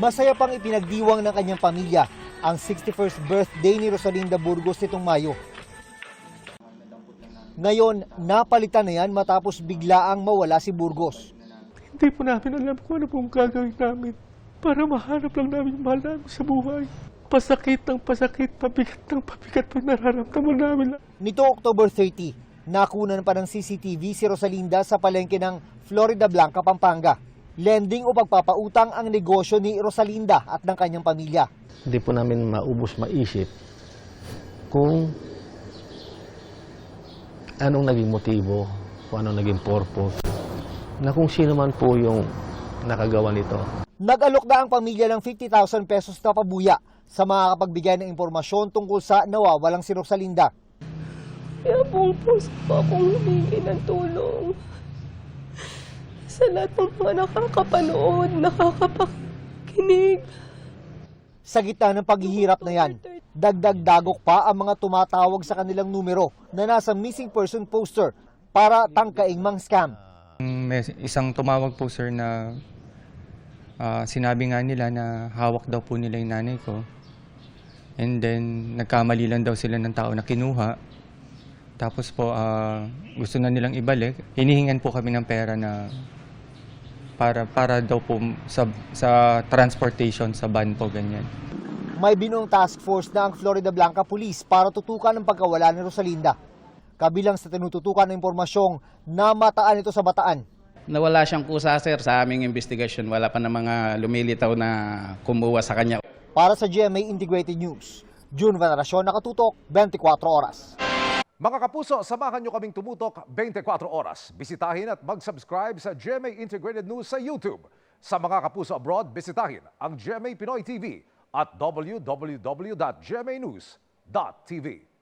Masaya pang ipinagdiwang ng kanyang pamilya ang 61st birthday ni Rosalinda Burgos nitong Mayo. Ngayon, napalitan na yan matapos biglaang mawala si Burgos. Hindi po namin alam kung ano pong gagawin namin para mahanap lang namin yung mahal namin sa buhay. Pasakit ng pasakit, pabigat ng pabigat pag nararamdaman namin. Nito October 30, nakunan pa ng CCTV si Rosalinda sa palengke ng Florida Blanca, Pampanga. Lending o pagpapautang ang negosyo ni Rosalinda at ng kanyang pamilya. Hindi po namin maubos maisip kung anong naging motibo, kung anong naging purpose, na kung sino man po yung nakagawa nito. Nag-alok na ang pamilya ng 50,000 pesos na pabuya sa mga kapagbigay ng impormasyon tungkol sa nawawalang si Rosalinda. Kaya pong puso ko akong humingi ng tulong sa lahat ng mga nakakapanood, nakakapakinig. Sa gitna ng paghihirap na yan, dagdag-dagok pa ang mga tumatawag sa kanilang numero na nasa missing person poster para tangkaing mang-scam. May isang tumawag po sir na sinabi nga nila na hawak daw po nila yung nanay ko. And then nagkamali lang daw sila ng tao na kinuha. Tapos po gusto na nilang ibalik. Hinihingan po kami ng pera na para daw po sa transportation sa van po ganyan. May binuong task force na ang Florida Blanca Police para tutukan ang pagkawala ni Rosalinda. Kabilang sa tinututukan ng impormasyong namataan ito sa Bataan. Nawala siyang kusa, sir, sa aming investigasyon. Wala pa na mga lumilitaw na kumuha sa kanya. Para sa GMA Integrated News, June Veneracion, nakatutok 24 oras. Mga kapuso, samahan nyo kaming tumutok 24 oras. Bisitahin at mag-subscribe sa GMA Integrated News sa YouTube. Sa mga kapuso abroad, bisitahin ang GMA Pinoy TV at www.gmanews.tv.